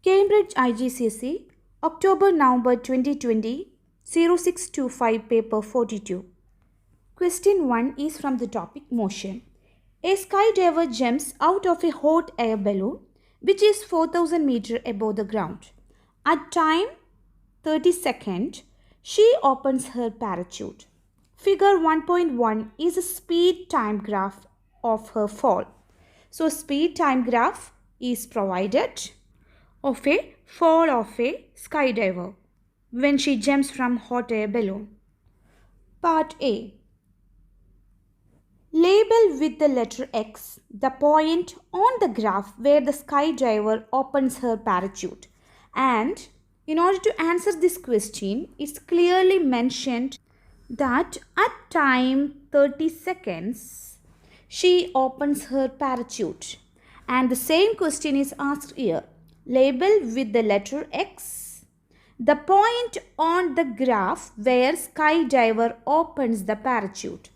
Cambridge IGCSE, October-November 2020, 0625, paper 42. Question 1 is from the topic motion. A skydiver jumps out of a hot air balloon which is 4000 meters above the ground. At time 30 seconds, she opens her parachute. Figure 1.1 is a speed time graph of her fall. So speed time graph is provided of a fall of a skydiver when she jumps from hot air balloon. Part A. Label with the letter X the point on the graph where the skydiver opens her parachute. And in order to answer this question, it's clearly mentioned that at time 30 seconds, she opens her parachute. And the same question is asked here. Label with the letter X the point on the graph where skydiver opens the parachute.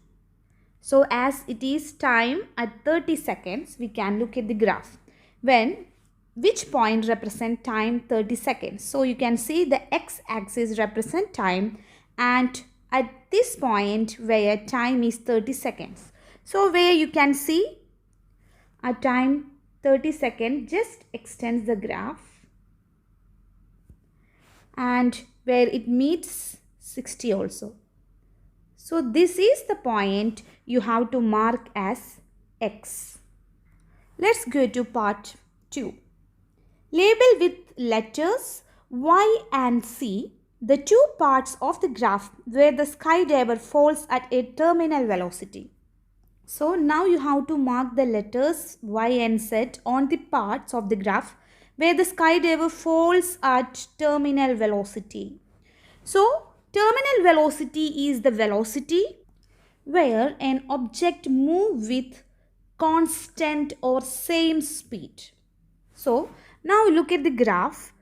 So as it is time at 30 seconds, we can look at the graph. Which point represent time 30 seconds? So you can see the x-axis represent time, and at this point where time is 30 seconds. So where you can see at time 30 seconds, just extends the graph, and where it meets 60 also. So this is the point you have to mark as X. Let's go to part 2. Label with letters Y and C the two parts of the graph where the skydiver falls at a terminal velocity. So now you have to mark the letters Y and Z on the parts of the graph where the skydiver falls at terminal velocity. So terminal velocity is the velocity where an object moves with constant or same speed. So now look at the graph.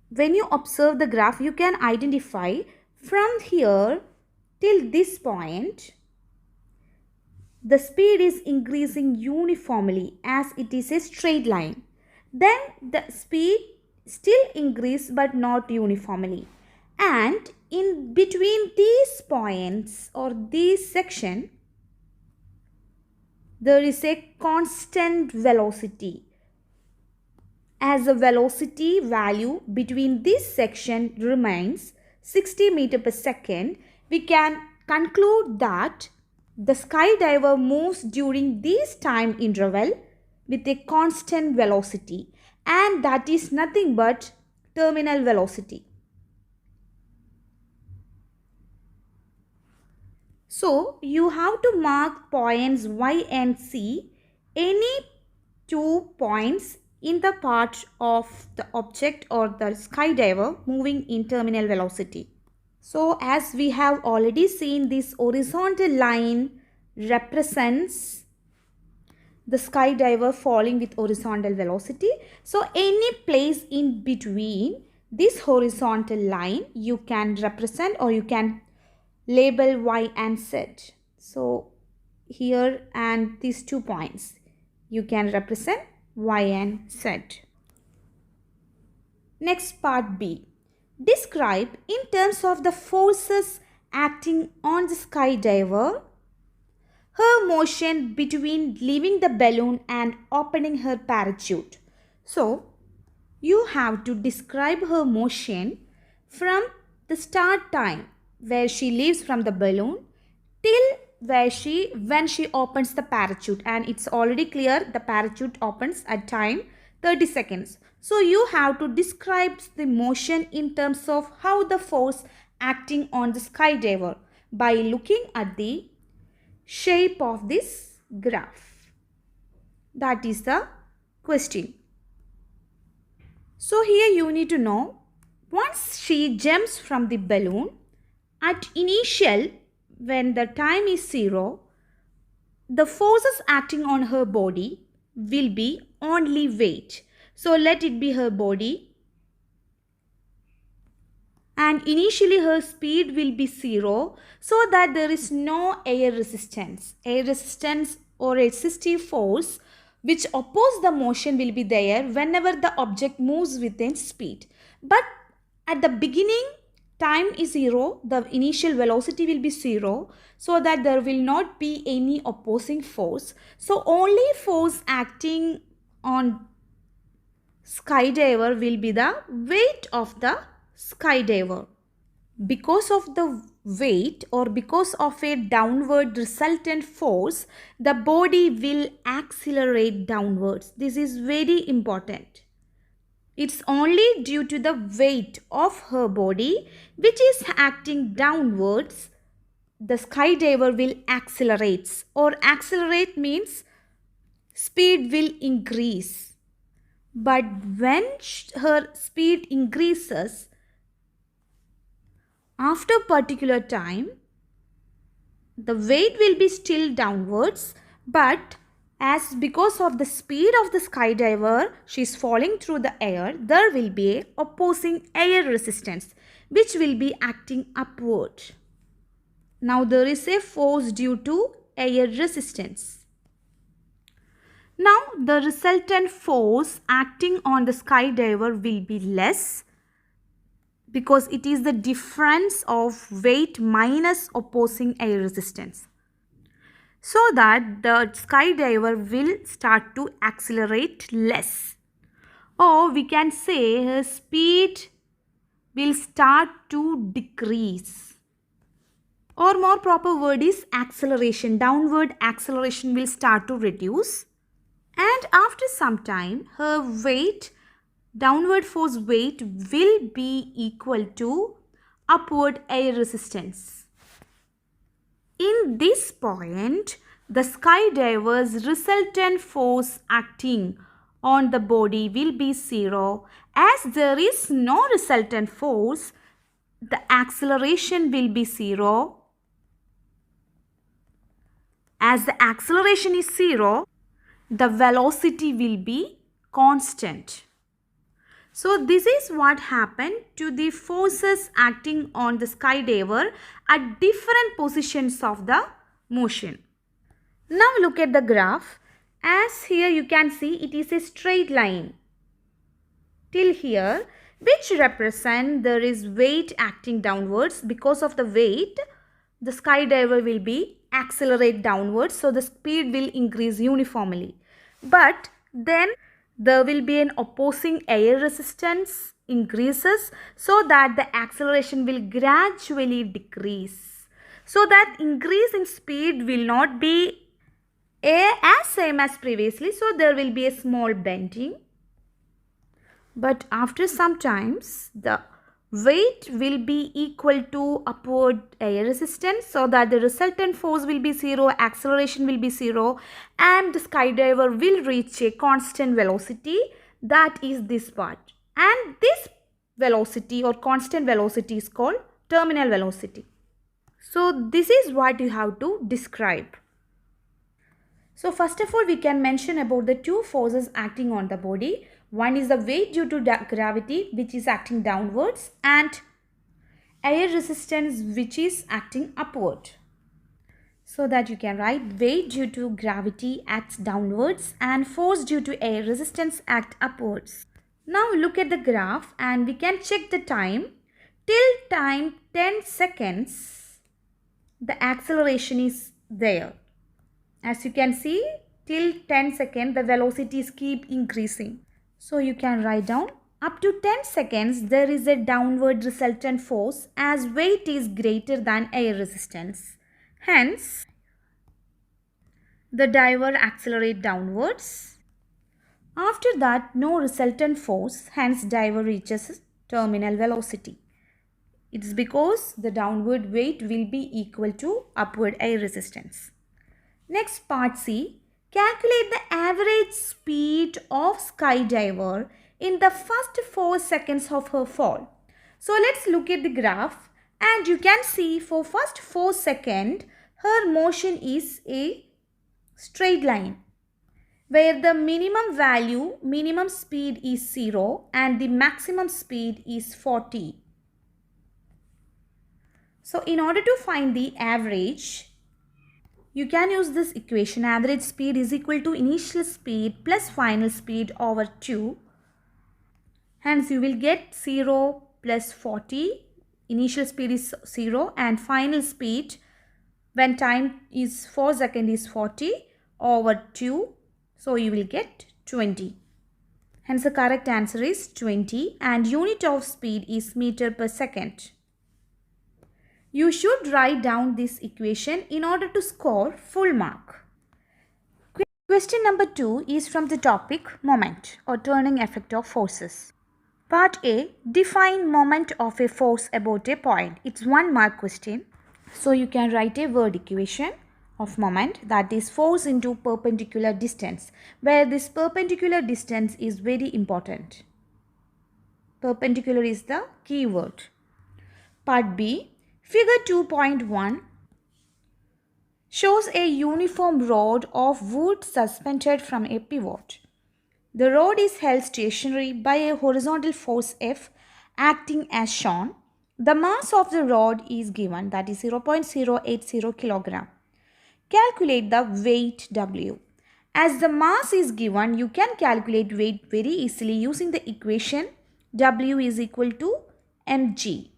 When you observe the graph, you can identify from here till this point, the speed is increasing uniformly as it is a straight line. Then the speed still increases but not uniformly. And in between these points or this section, there is a constant velocity. As the velocity value between this section remains 60 meters per second, we can conclude that the skydiver moves during this time interval with a constant velocity, and that is nothing but terminal velocity. So you have to mark points Y and C, any 2 points in the part of the object or the skydiver moving in terminal velocity. So as we have already seen, this horizontal line represents the skydiver falling with horizontal velocity. So any place in between this horizontal line you can represent, or you can label Y and Z. So here and these 2 points you can represent Y and Z. Next, part B. Describe in terms of the forces acting on the skydiver her motion between leaving the balloon and opening her parachute. So you have to describe her motion from the start time where she leaves from the balloon till when she opens the parachute, and it's already clear the parachute opens at time 30 seconds. So you have to describe the motion in terms of how the force acting on the skydiver by looking at the shape of this graph. That is the question. So here you need to know, once she jumps from the balloon, at initial when the time is 0, the forces acting on her body will be only weight. So let it be her body, and initially her speed will be 0, so that there is no air resistance. Air resistance or resistive force which oppose the motion will be there whenever the object moves within speed. But at the beginning, time is 0, the initial velocity will be 0, so that there will not be any opposing force. So only force acting on skydiver will be the weight of the skydiver. Because of the weight or because of a downward resultant force, the body will accelerate downwards. This is very important. It's only due to the weight of her body which is acting downwards, the skydiver will accelerate, or accelerate means speed will increase. But when her speed increases, after particular time, the weight will be still downwards, but as because of the speed of the skydiver, she is falling through the air, there will be a opposing air resistance which will be acting upward. Now there is a force due to air resistance. Now the resultant force acting on the skydiver will be less, because it is the difference of weight minus opposing air resistance. So that the skydiver will start to accelerate less. Or we can say her speed will start to decrease. Or more proper word is acceleration. Downward acceleration will start to reduce. And after some time, her weight, downward force weight will be equal to upward air resistance. In this point, the skydiver's resultant force acting on the body will be 0. As there is no resultant force, the acceleration will be 0. As the acceleration is 0, the velocity will be constant. So this is what happened to the forces acting on the skydiver at different positions of the motion. Now look at the graph. As here you can see, it is a straight line till here, which represent there is weight acting downwards. Because of the weight, the skydiver will be accelerate downwards, so the speed will increase uniformly. But then there will be an opposing air resistance increases, so that the acceleration will gradually decrease. So that increase in speed will not be as same as previously, so there will be a small bending. But after some times, the weight will be equal to upward air resistance, so that the resultant force will be 0, acceleration will be 0, and the skydiver will reach a constant velocity. That is this part. And this velocity or constant velocity is called terminal velocity. So this is what you have to describe. So first of all, we can mention about the two forces acting on the body. One is the weight due to gravity, which is acting downwards, and air resistance, which is acting upward. So that you can write weight due to gravity acts downwards and force due to air resistance act upwards. Now look at the graph and we can check the time. Till time 10 seconds, the acceleration is there. As you can see, till 10 seconds, the velocities keep increasing. So you can write down, up to 10 seconds, there is a downward resultant force as weight is greater than air resistance. Hence, the diver accelerates downwards. After that, no resultant force, hence diver reaches terminal velocity. It's because the downward weight will be equal to upward air resistance. Next part C. Calculate the average speed of skydiver in the first 4 seconds of her fall. So let's look at the graph, and you can see for first 4 seconds her motion is a straight line, where the minimum speed is 0 and the maximum speed is 40. So in order to find the average, you can use this equation. Average speed is equal to initial speed plus final speed over 2. Hence, you will get 0 plus 40. Initial speed is 0 and final speed when time is 4 seconds is 40 over 2. So, you will get 20. Hence, the correct answer is 20 and unit of speed is meter per second. You should write down this equation in order to score full mark. Question number 2 is from the topic moment or turning effect of forces. Part A, define moment of a force about a point. It's 1 mark question. So you can write a word equation of moment, that is force into perpendicular distance, where this perpendicular distance is very important. Perpendicular is the key word. Part B, figure 2.1 shows a uniform rod of wood suspended from a pivot. The rod is held stationary by a horizontal force F acting as shown. The mass of the rod is given, that is 0.080 kilogram. Calculate the weight W. As the mass is given, you can calculate weight very easily using the equation W is equal to mg.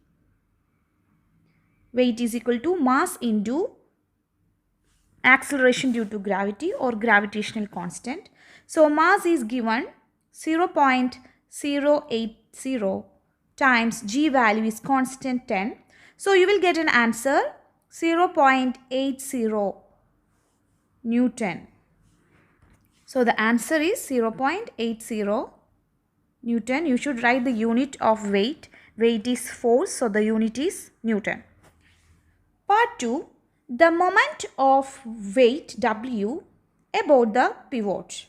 Weight is equal to mass into acceleration due to gravity or gravitational constant. So mass is given 0.080 times g value is constant 10. So you will get an answer 0.80 Newton. So the answer is 0.80 Newton. You should write the unit of weight. Weight is force, so the unit is Newton. Part 2. The moment of weight W about the pivot.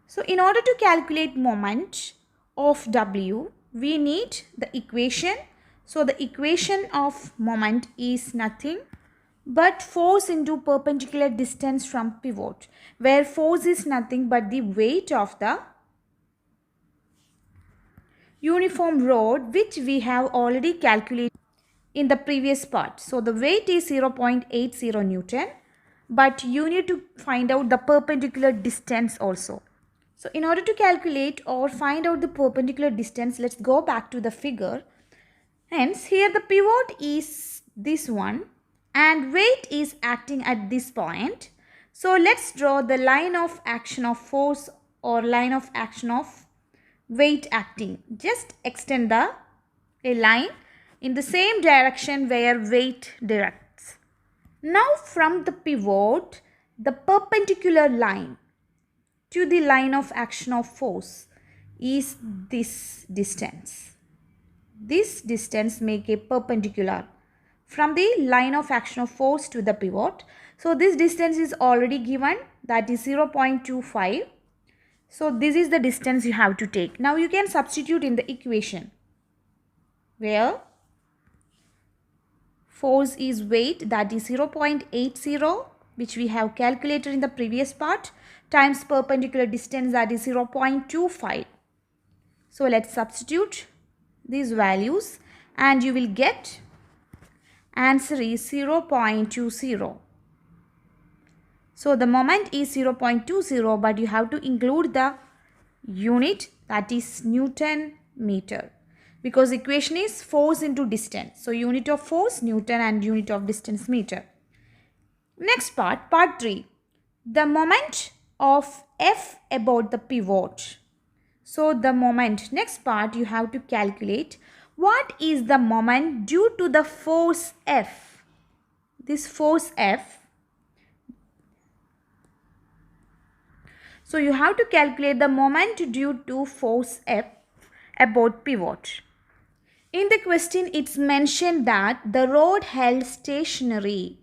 So in order to calculate moment of W, we need the equation. So the equation of moment is nothing but force into perpendicular distance from pivot, where force is nothing but the weight of the uniform rod, which we have already calculated in the previous part. So the weight is 0.80 Newton, but you need to find out the perpendicular distance also. So in order to calculate or find out the perpendicular distance, let's go back to the figure. Hence, here the pivot is this one and weight is acting at this point. So let's draw the line of action of force or line of action of weight acting. Just extend a line in the same direction where weight directs. Now from the pivot, the perpendicular line to the line of action of force is this distance. This distance make a perpendicular from the line of action of force to the pivot. So this distance is already given, that is 0.25. So this is the distance you have to take. Now you can substitute in the equation where force is weight, that is 0.80, which we have calculated in the previous part, times perpendicular distance, that is 0.25. So let's substitute these values and you will get answer is 0.20. So the moment is 0.20, but you have to include the unit, that is Newton meter, because equation is force into distance. So unit of force Newton and unit of distance meter. Next part, part 3. The moment of F about the pivot. So the moment, next part you have to calculate what is the moment due to the force F. This force F. So you have to calculate the moment due to force F about pivot. In the question, it's mentioned that the rod held stationary.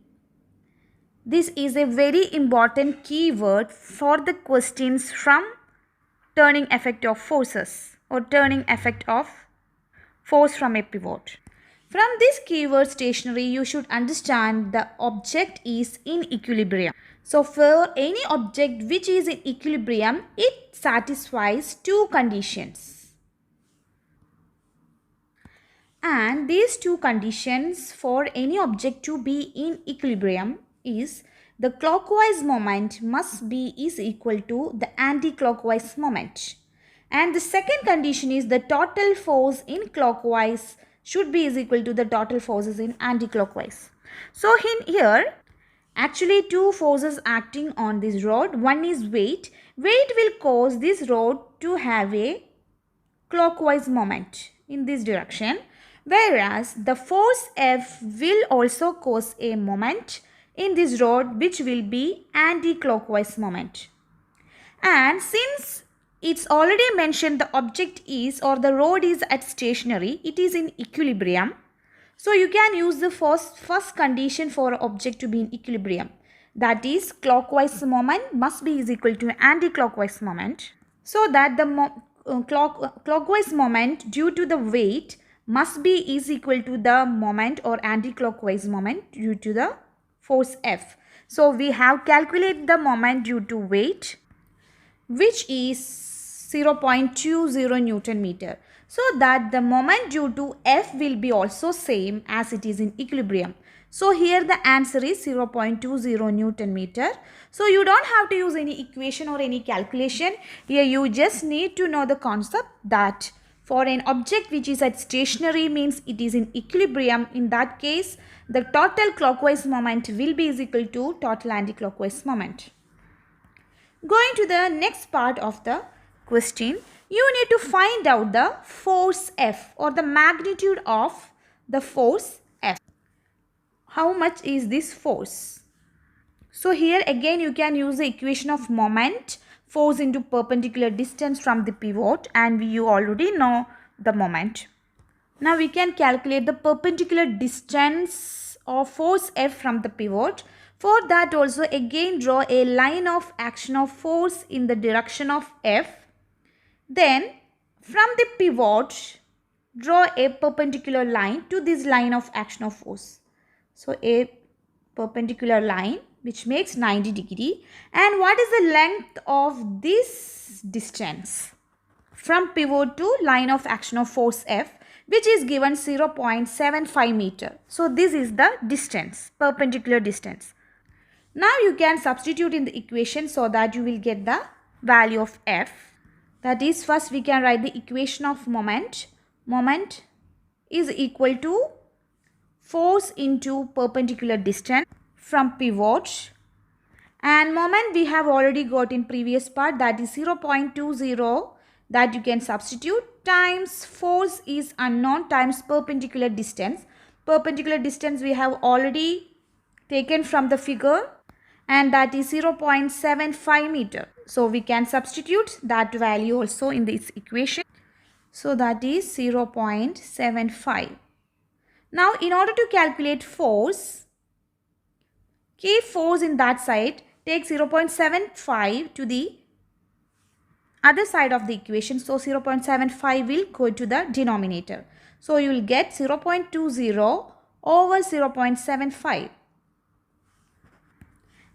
This is a very important keyword for the questions from turning effect of forces or turning effect of force from a pivot. From this keyword stationary, you should understand the object is in equilibrium. So for any object which is in equilibrium, it satisfies two conditions. And these two conditions for any object to be in equilibrium is the clockwise moment must be is equal to the anti-clockwise moment. And the second condition is the total force in clockwise should be is equal to the total forces in anti-clockwise. So in here, actually two forces acting on this rod. One is weight. Weight will cause this rod to have a clockwise moment in this direction, whereas the force F will also cause a moment in this rod which will be anti-clockwise moment. And since it's already mentioned the object is or the rod is at stationary, it is in equilibrium. So you can use the first condition for object to be in equilibrium. That is clockwise moment must be is equal to anti-clockwise moment. So that the clockwise moment due to the weight must be is equal to the moment or anti-clockwise moment due to the force F. So we have calculated the moment due to weight, which is 0.20 Newton meter. So that the moment due to F will be also same as it is in equilibrium. So here the answer is 0.20 Newton meter. So you don't have to use any equation or any calculation. Here you just need to know the concept that for an object which is at stationary means it is in equilibrium. In that case, the total clockwise moment will be is equal to total anti-clockwise moment. Going to the next part of the question, you need to find out the force F or the magnitude of the force F. How much is this force? So here again you can use the equation of moment, force into perpendicular distance from the pivot, and you already know the moment. Now we can calculate the perpendicular distance of force F from the pivot. For that also again draw a line of action of force in the direction of F. Then from the pivot draw a perpendicular line to this line of action of force. So a perpendicular line which makes 90 degree. And what is the length of this distance from pivot to line of action of force F, which is given 0.75 meter. So this is the distance, perpendicular distance. Now you can substitute in the equation so that you will get the value of F. That is, first we can write the equation of moment. Moment is equal to force into perpendicular distance from pivot, and moment we have already got in previous part, that is 0.20, that you can substitute, times force is unknown times perpendicular distance. Perpendicular distance we have already taken from the figure, and that is 0.75 meter. So we can substitute that value also in this equation. So that is 0.75. Now in order to calculate force, keep force in that side, take 0.75 to the other side of the equation. So 0.75 will go to the denominator. So you will get 0.20 over 0.75.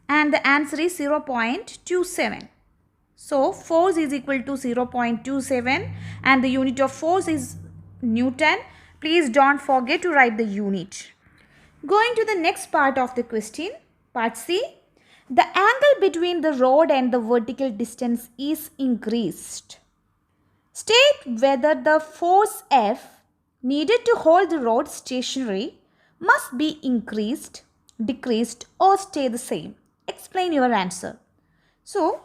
And the answer is 0.27. So force is equal to 0.27 and the unit of force is Newton. Please don't forget to write the unit. Going to the next part of the question, part C. The angle between the rod and the vertical distance is increased. State whether the force F needed to hold the rod stationary must be increased, decreased, or stay the same. Explain your answer. So,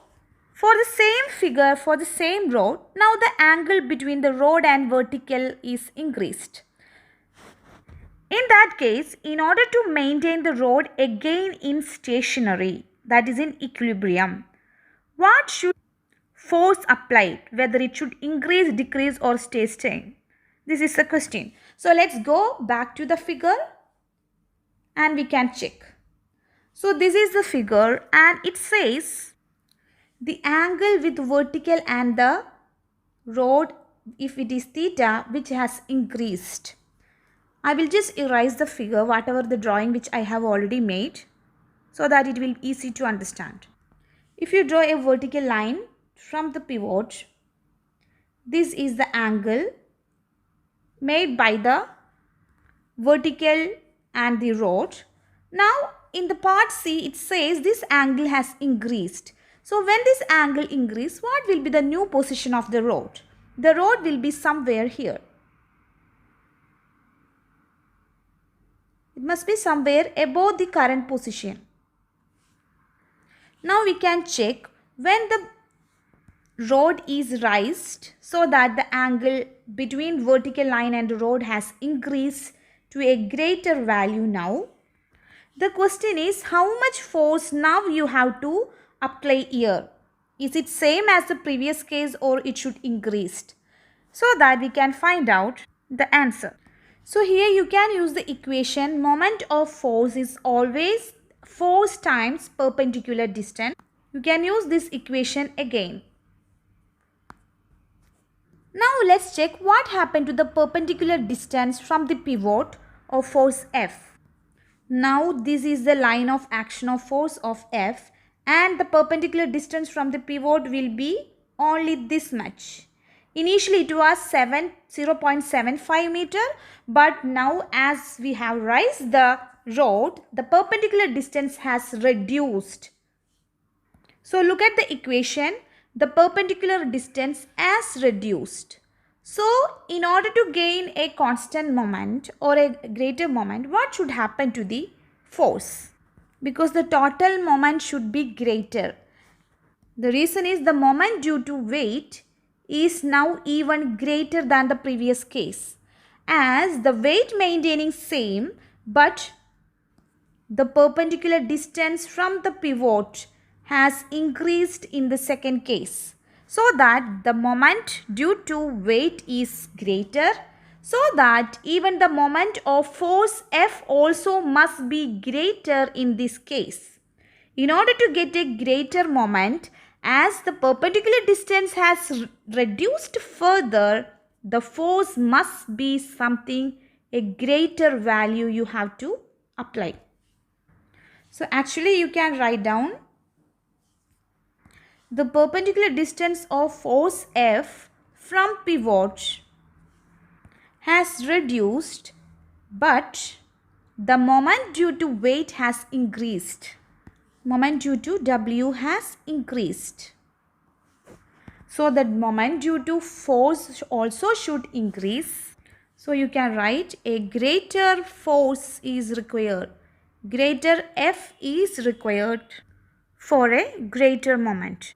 for the same figure, for the same rod, now the angle between the rod and vertical is increased. In that case, in order to maintain the rod again in stationary, that is in equilibrium, what should force applied, whether it should increase, decrease, or stay same? This is the question. So let's go back to the figure and we can check. So this is the figure and it says the angle with vertical and the rod, if it is theta, which has increased. I will just erase the figure, whatever the drawing which I have already made, so that it will be easy to understand. If you draw a vertical line from the pivot, this is the angle made by the vertical and the rod. Now in the part C, it says this angle has increased. So when this angle increases, what will be the new position of the rod? The rod will be somewhere here. It must be somewhere above the current position. Now we can check when the rod is raised so that the angle between vertical line and rod has increased to a greater value now. The question is how much force now you have to apply here. Is it same as the previous case or it should increase? So that we can find out the answer. So here you can use the equation moment of force is always force times perpendicular distance. You can use this equation again. Now let's check what happened to the perpendicular distance from the pivot of force F. Now this is the line of action of force of F and the perpendicular distance from the pivot will be only this much. Initially it was 0.75 meter, but now as we have raised the rod, the perpendicular distance has reduced. So look at the equation, the perpendicular distance has reduced. So in order to gain a constant moment or a greater moment, what should happen to the force? Because the total moment should be greater. The reason is the moment due to weight is now even greater than the previous case. As the weight maintaining same, but the perpendicular distance from the pivot has increased in the second case. So that the moment due to weight is greater, so that even the moment of force F also must be greater in this case. In order to get a greater moment, as the perpendicular distance has reduced further, the force must be something, a greater value you have to apply. So actually you can write down the perpendicular distance of force F from pivot has reduced, but the moment due to weight has increased. Moment due to W has increased. So that moment due to force also should increase. So you can write a greater force is required. Greater F is required for a greater moment.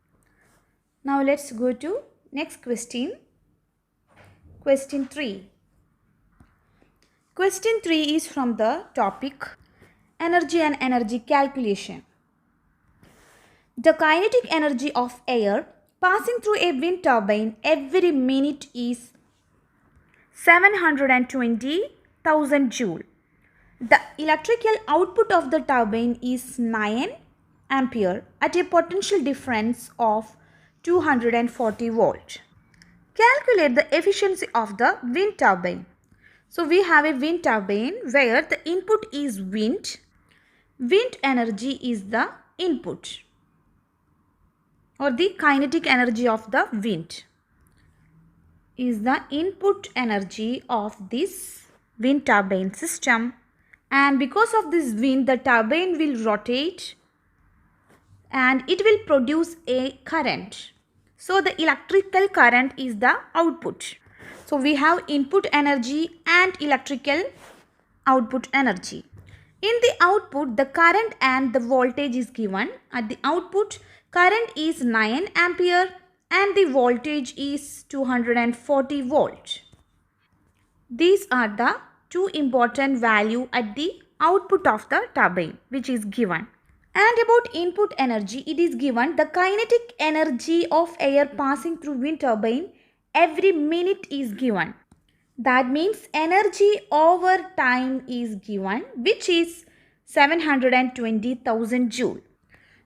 Now let's go to next question. Question 3. Question 3 is from the topic energy and energy calculation. The kinetic energy of air passing through a wind turbine every minute is 720,000 joule. The electrical output of the turbine is 9 ampere at a potential difference of 240 volt. Calculate the efficiency of the wind turbine. So we have a wind turbine where the input is wind. Wind energy is the input, or the kinetic energy of the wind is the input energy of this wind turbine system, and because of this wind the turbine will rotate and it will produce a current. So the electrical current is the output. So we have input energy and electrical output energy. In the output the current and the voltage is given. At the output current is 9 ampere and the voltage is 240 volt. These are the two important values at the output of the turbine which is given. And about input energy, it is given the kinetic energy of air passing through wind turbine every minute is given. That means energy over time is given, which is 720,000 joule.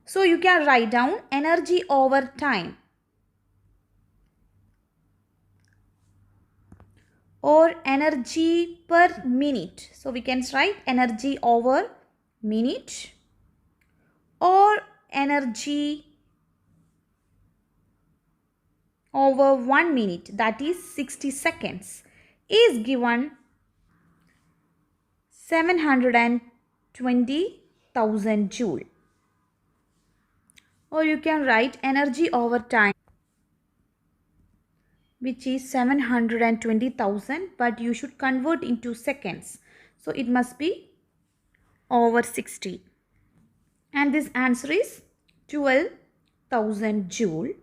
So you can write down energy over time or energy per minute. So we can write energy over minute or energy over 1 minute, that is 60 seconds, is given 720,000 1000 joule. Or you can write energy over time, which is 720,000, but you should convert into seconds. So it must be over 60. And this answer is 12,000 joule.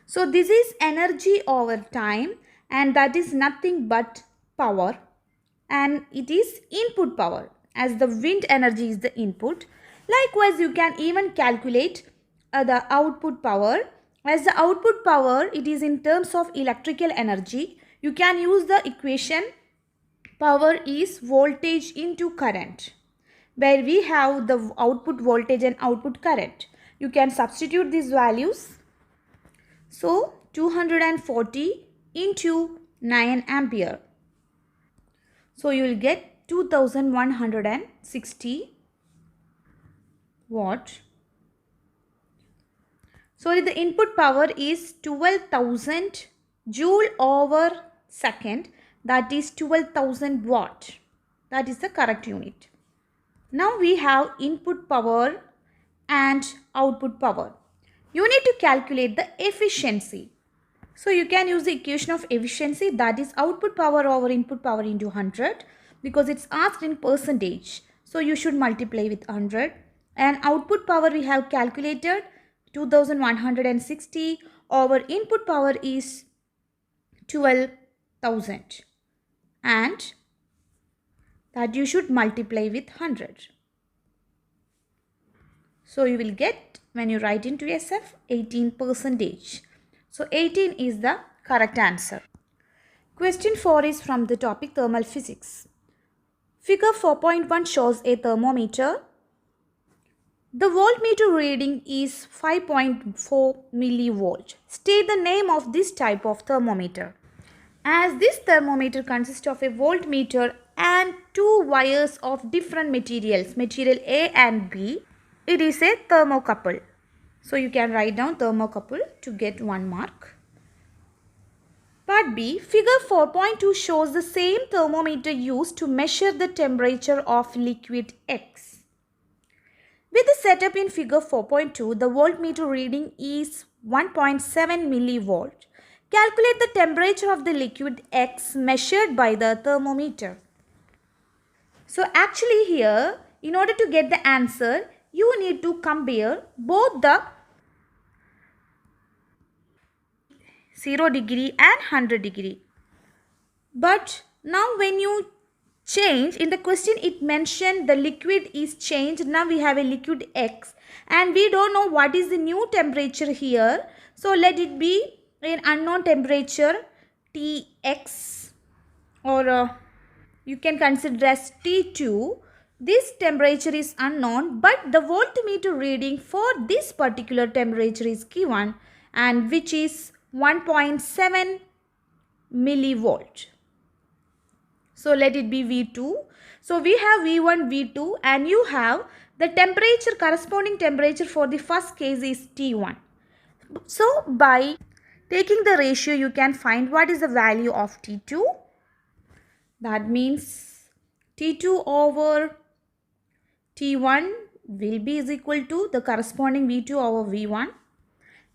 So this is energy over time, and that is nothing but power, and it is input power, as the wind energy is the input. Likewise, you can even calculate the output power. As the output power, it is in terms of electrical energy. You can use the equation power is voltage into current, where we have the output voltage and output current. You can substitute these values. So 240 into 9 ampere. So you will get 2160 watt. So the input power is 12,000 joule over second. That is 12,000 watt. That is the correct unit. Now we have input power and output power. You need to calculate the efficiency. So you can use the equation of efficiency, that is output power over input power into 100, because it's asked in percentage. So you should multiply with 100. And output power we have calculated 2160 over input power is 12,000. And that you should multiply with 100. So you will get, when you write into SF, 18%. So 18 is the correct answer. Question 4 is from the topic thermal physics. Figure 4.1 shows a thermometer. The voltmeter reading is 5.4 millivolt. State the name of this type of thermometer. As this thermometer consists of a voltmeter and two wires of different materials, material A and B, it is a thermocouple. So you can write down thermocouple to get 1 mark. Part B, figure 4.2 shows the same thermometer used to measure the temperature of liquid X. With the setup in figure 4.2, the voltmeter reading is 1.7 millivolt. Calculate the temperature of the liquid X measured by the thermometer. So actually here, in order to get the answer, you need to compare both the 0 degree and 100 degree. But now when you change, in the question it mentioned the liquid is changed. Now we have a liquid X and we don't know what is the new temperature here. So let it be an unknown temperature Tx, or you can consider as T2. This temperature is unknown, but the voltmeter reading for this particular temperature is given, and which is 1.7 millivolt. So let it be V2. So we have V1, V2, and you have the temperature, corresponding temperature for the first case is T1. So by taking the ratio, you can find what is the value of T2. That means T2 over T1 will be is equal to the corresponding V2 over V1.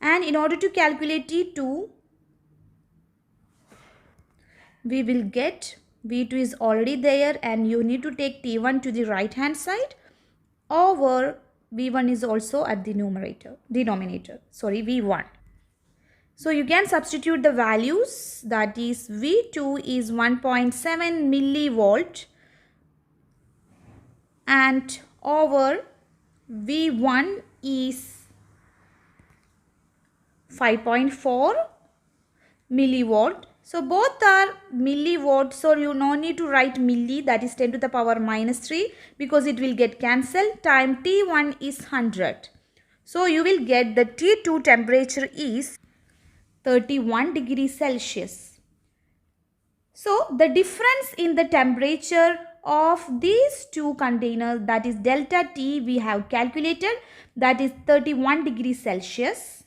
And in order to calculate T2, we will get V2 is already there, and you need to take T1 to the right hand side, over V1 is also at the denominator, sorry, V1. So you can substitute the values, that is V2 is 1.7 millivolt and over V1 is 5.4 millivolt. So both are millivolt, so you no need to write milli, that is 10 to the power minus 3, because it will get cancelled. Time T1 is 100. So you will get the T2 temperature is 31 degrees Celsius. So the difference in the temperature of these two containers, that is delta T, we have calculated, that is 31 degrees Celsius.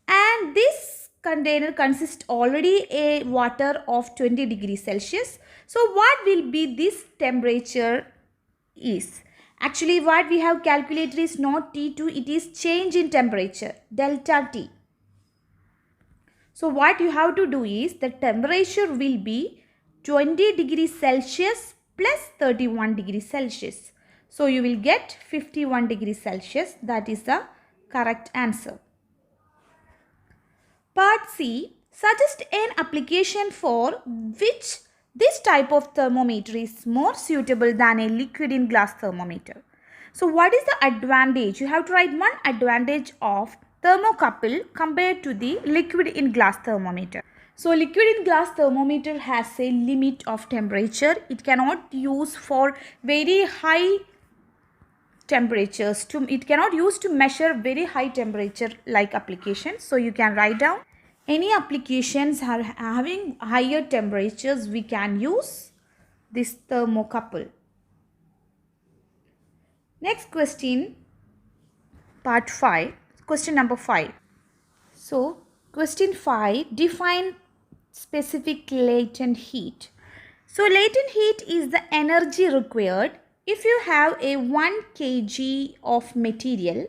And this container consists already a water of 20 degrees Celsius. So what will be this temperature is? Actually, what we have calculated is not T2, it is change in temperature, delta T. So what you have to do is the temperature will be 20 degrees Celsius plus 31 degrees Celsius. So you will get 51 degrees Celsius. That is the correct answer. Part C, suggest an application for which this type of thermometer is more suitable than a liquid in glass thermometer. So what is the advantage? You have to write one advantage of thermocouple compared to the liquid in glass thermometer. So liquid in glass thermometer has a limit of temperature. It cannot use for very high temperatures. It cannot use to measure very high temperature like applications. So you can write down any applications are having higher temperatures, we can use this thermocouple. Next question, part 5, question number 5. So question 5, define specific latent heat. So latent heat is the energy required if you have a 1 kg of material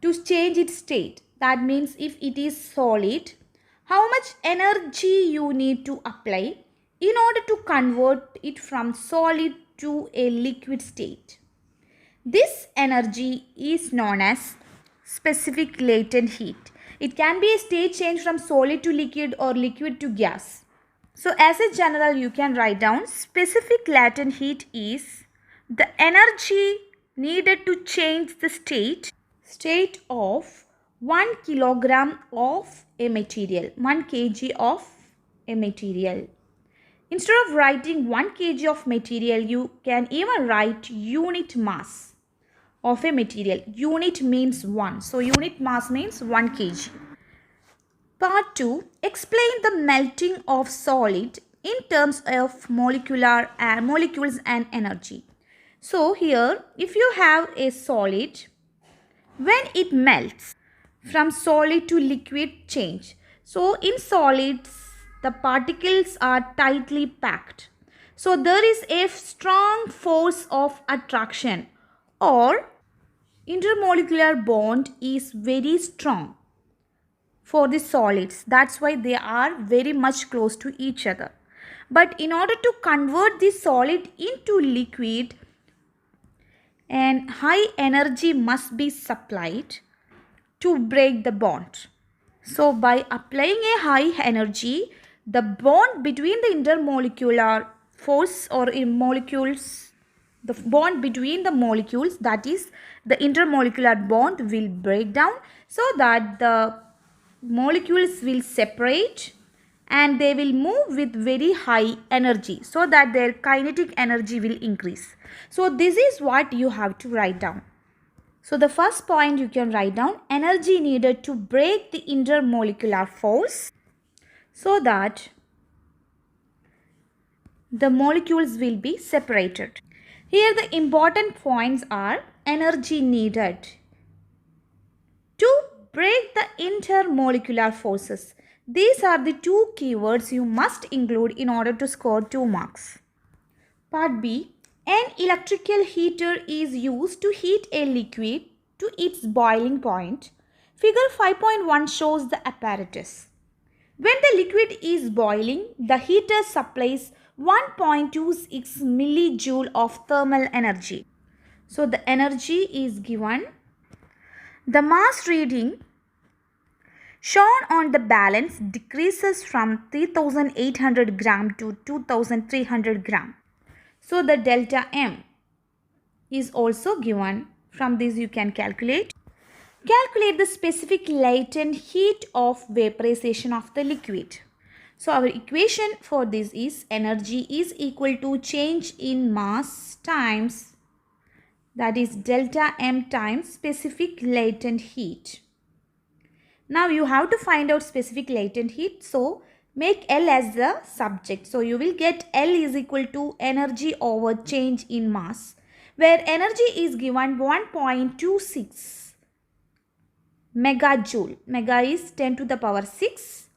to change its state. That means if it is solid, how much energy you need to apply in order to convert it from solid to a liquid state. This energy is known as specific latent heat. It can be a state change from solid to liquid or liquid to gas. So as a general, you can write down specific latent heat is the energy needed to change the state of 1 kilogram of a material, 1 kg of a material. Instead of writing 1 kg of material, you can even write unit mass of a material. Unit means 1. So unit mass means 1 kg. Part 2. Explain the melting of solid in terms of molecules and energy. So here, if you have a solid, when it melts from solid to liquid change. So in solids, the particles are tightly packed. So there is a strong force of attraction or intermolecular bond is very strong for the solids. That's why they are very much close to each other. But in order to convert the solid into liquid, and high energy must be supplied to break the bond. So by applying a high energy, the bond between the intermolecular force or in molecules, the bond between the molecules, that is the intermolecular bond, will break down so that the molecules will separate and they will move with very high energy so that their kinetic energy will increase. So this is what you have to write down. So the first point you can write down, energy needed to break the intermolecular force so that the molecules will be separated. Here the important points are energy needed to break the intermolecular forces. These are the two keywords you must include in order to score 2 marks. Part B. An electrical heater is used to heat a liquid to its boiling point. Figure 5.1 shows the apparatus. When the liquid is boiling, the heater supplies 1.26 millijoule of thermal energy. So the energy is given. The mass reading shown on the balance decreases from 3800 gram to 2300 gram. So the delta M is also given. From this you can calculate. Calculate the specific latent heat of vaporization of the liquid. So our equation for this is energy is equal to change in mass times, that is delta M times specific latent heat. Now you have to find out specific latent heat. So make L as the subject. So you will get L is equal to energy over change in mass, where energy is given 1.26 megajoule. Mega is 10 to the power 6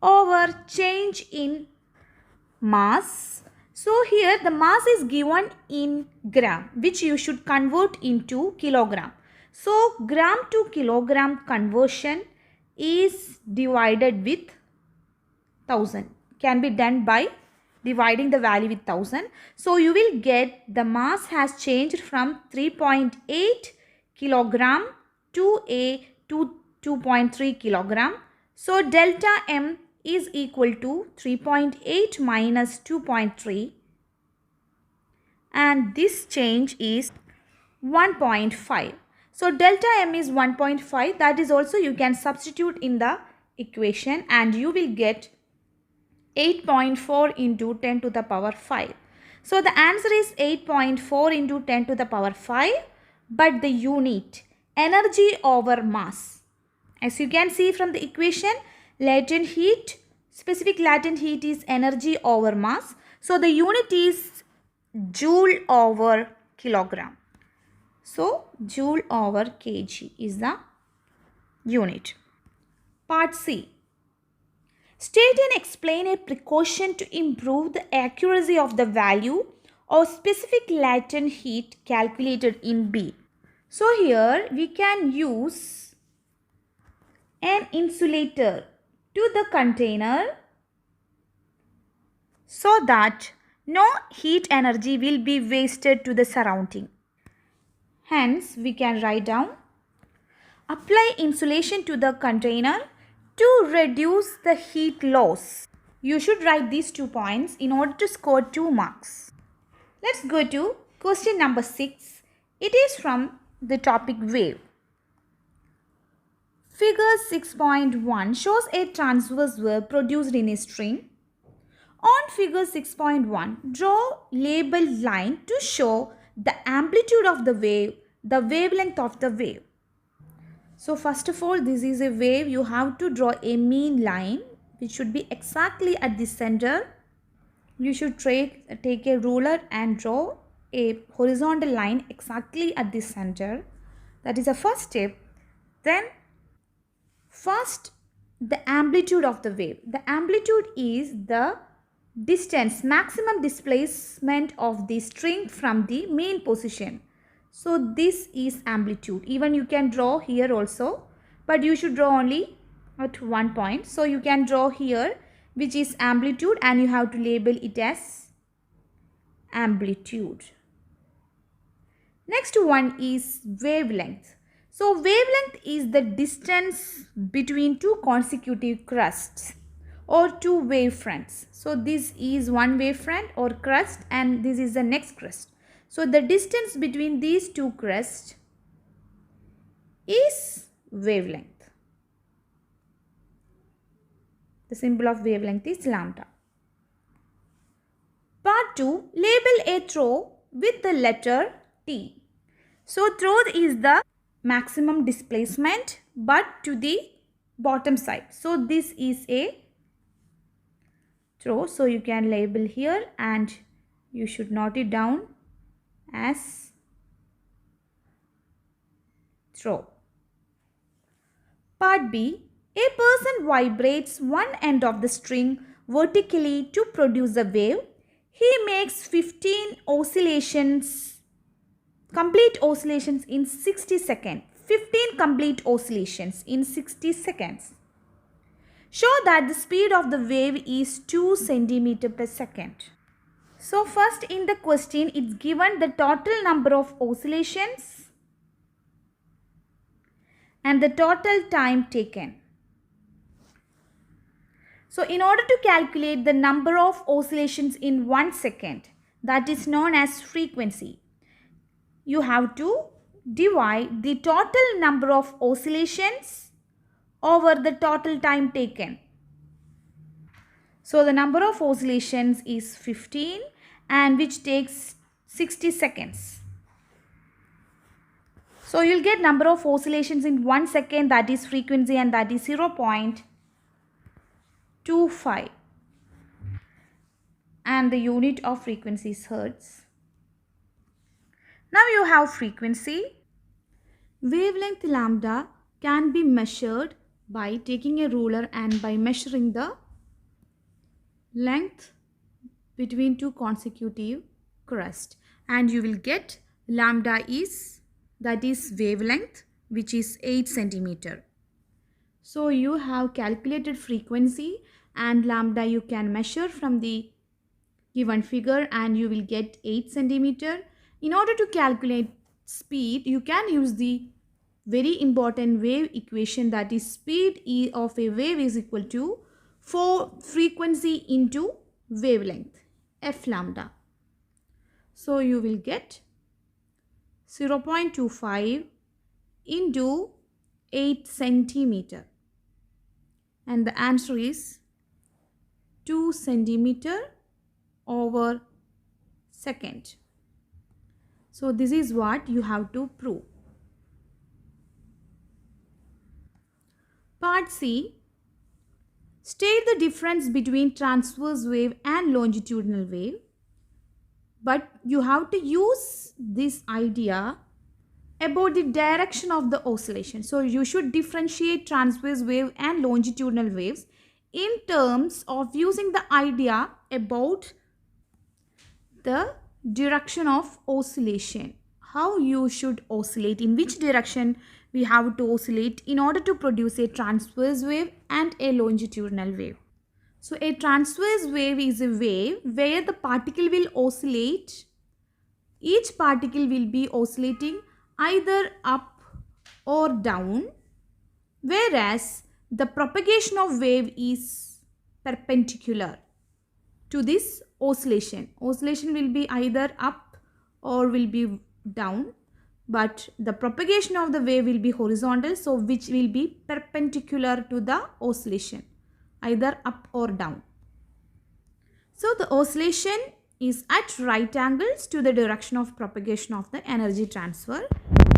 over change in mass. So here the mass is given in gram, which you should convert into kilogram. So gram to kilogram conversion is divided with 1000. Can be done by dividing the value with 1000. So you will get the mass has changed from 3.8 kilogram to 2.3 kilogram. So delta M is equal to 3.8 minus 2.3, and this change is 1.5. So delta M is 1.5. That is also you can substitute in the equation and you will get 8.4 into 10 to the power 5. So the answer is 8.4 into 10 to the power 5, but the unit energy over mass. As you can see from the equation, latent heat, specific latent heat is energy over mass. So the unit is joule over kilogram. So joule over kg is the unit. Part C. State and explain a precaution to improve the accuracy of the value of specific latent heat calculated in B. So here we can use an insulator to the container so that no heat energy will be wasted to the surrounding. Hence, we can write down, apply insulation to the container to reduce the heat loss. You should write these 2 points in order to score 2 marks. Let's go to question number 6. It is from the topic wave. Figure 6.1 shows a transverse wave produced in a string. On figure 6.1, draw labeled line to show the amplitude of the wave, the wavelength of the wave. So first of all, this is a wave. You have to draw a mean line which should be exactly at the center. You should take a ruler and draw a horizontal line exactly at the center. That is the first step. Then first, the amplitude of the wave. The amplitude is the distance, maximum displacement of the string from the main position. So this is amplitude. Even you can draw here also, but you should draw only at one point. So you can draw here, which is amplitude, and you have to label it as amplitude. Next one is wavelength. So wavelength is the distance between two consecutive crests or two wavefronts. So this is one wavefront or crest and this is the next crest. So the distance between these two crests is wavelength. The symbol of wavelength is lambda. Part 2, label a throw with the letter T. So throw is the maximum displacement but to the bottom side. So this is a throw. So you can label here and you should note it down as throw. Part B, a person vibrates one end of the string vertically to produce a wave. He makes 15 oscillations, complete oscillations in 60 seconds. 15 complete oscillations in 60 seconds. Show that the speed of the wave is 2 cm per second. So first in the question, it's given the total number of oscillations and the total time taken. So in order to calculate the number of oscillations in 1 second, that is known as frequency, you have to divide the total number of oscillations over the total time taken. So the number of oscillations is 15 and which takes 60 seconds. So you'll get number of oscillations in 1 second, that is frequency, and that is 0.25. And the unit of frequency is hertz. Now you have frequency. Wavelength lambda can be measured by taking a ruler and by measuring the length between two consecutive crusts, and you will get lambda is, that is wavelength, which is 8 centimeter. So you have calculated frequency and lambda you can measure from the given figure, and you will get 8 centimeter. In order to calculate speed, you can use the very important wave equation, that is speed of a wave is equal to frequency into wavelength, f lambda. So you will get 0.25 into 8 centimeter, and the answer is 2 centimeter over second. So this is what you have to prove. Part C. State the difference between transverse wave and longitudinal wave. But you have to use this idea about the direction of the oscillation. So you should differentiate transverse wave and longitudinal waves in terms of using the idea about the direction of oscillation. How you should oscillate, in which direction we have to oscillate in order to produce a transverse wave and a longitudinal wave. So a transverse wave is a wave where the particle will oscillate. Each particle will be oscillating either up or down, whereas the propagation of wave is perpendicular to this oscillation. Oscillation will be either up or will be down, but the propagation of the wave will be horizontal, so which will be perpendicular to the oscillation, either up or down. So the oscillation is at right angles to the direction of propagation of the energy transfer,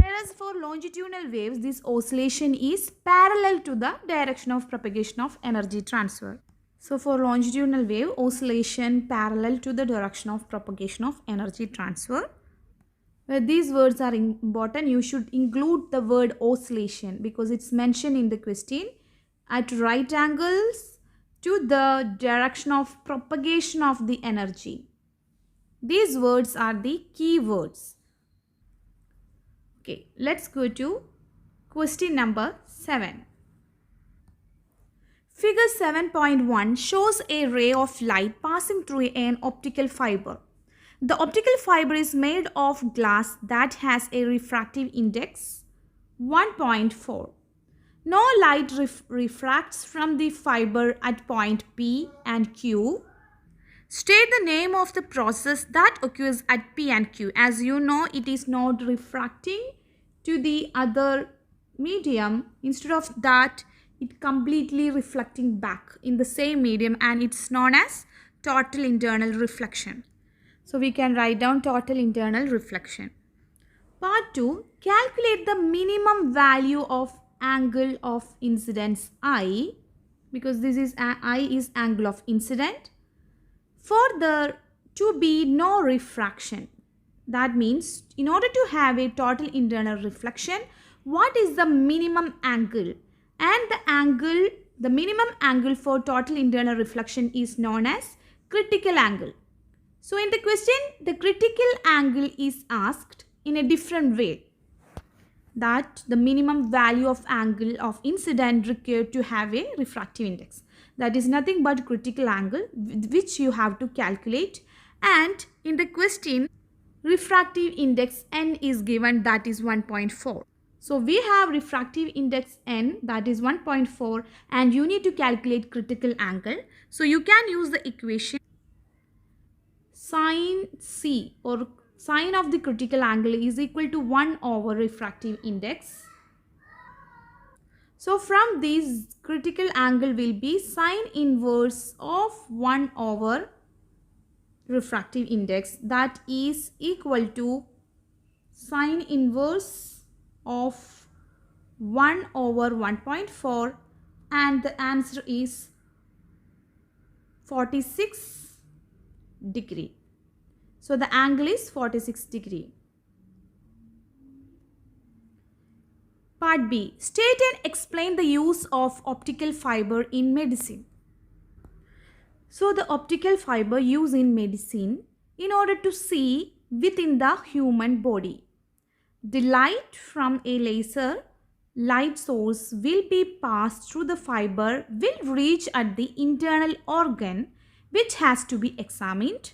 whereas for longitudinal waves this oscillation is parallel to the direction of propagation of energy transfer. So for longitudinal wave, oscillation parallel to the direction of propagation of energy transfer. Where these words are important, you should include the word oscillation because it's mentioned in the question, at right angles to the direction of propagation of the energy. These words are the key words. Okay, let's go to question number 7. Figure 7.1 shows a ray of light passing through an optical fiber. The optical fiber is made of glass that has a refractive index 1.4. No light refracts from the fiber at point P and Q. State the name of the process that occurs at P and Q. As you know, it is not refracting to the other medium. Instead of that, it completely reflecting back in the same medium, and it's known as total internal reflection. So we can write down total internal reflection. Part 2. Calculate the minimum value of angle of incidence I, because this is I is angle of incident, for there to be no refraction. That means in order to have a total internal reflection, what is the minimum angle? And the minimum angle for total internal reflection is known as critical angle. So in the question, the critical angle is asked in a different way, that the minimum value of angle of incident required to have a refractive index. That is nothing but critical angle which you have to calculate, and in the question refractive index n is given, that is 1.4. So we have refractive index n, that is 1.4, and you need to calculate critical angle. So you can use the equation sin C, or sine of the critical angle, is equal to 1 over refractive index. So from this, critical angle will be sine inverse of 1 over refractive index, that is equal to sine inverse of 1 over 1.4, and the answer is 46 degree. So the angle is 46 degree. Part B. State and explain the use of optical fiber in medicine. So the optical fiber used in medicine in order to see within the human body. The light from a laser light source will be passed through the fiber, will reach at the internal organ which has to be examined.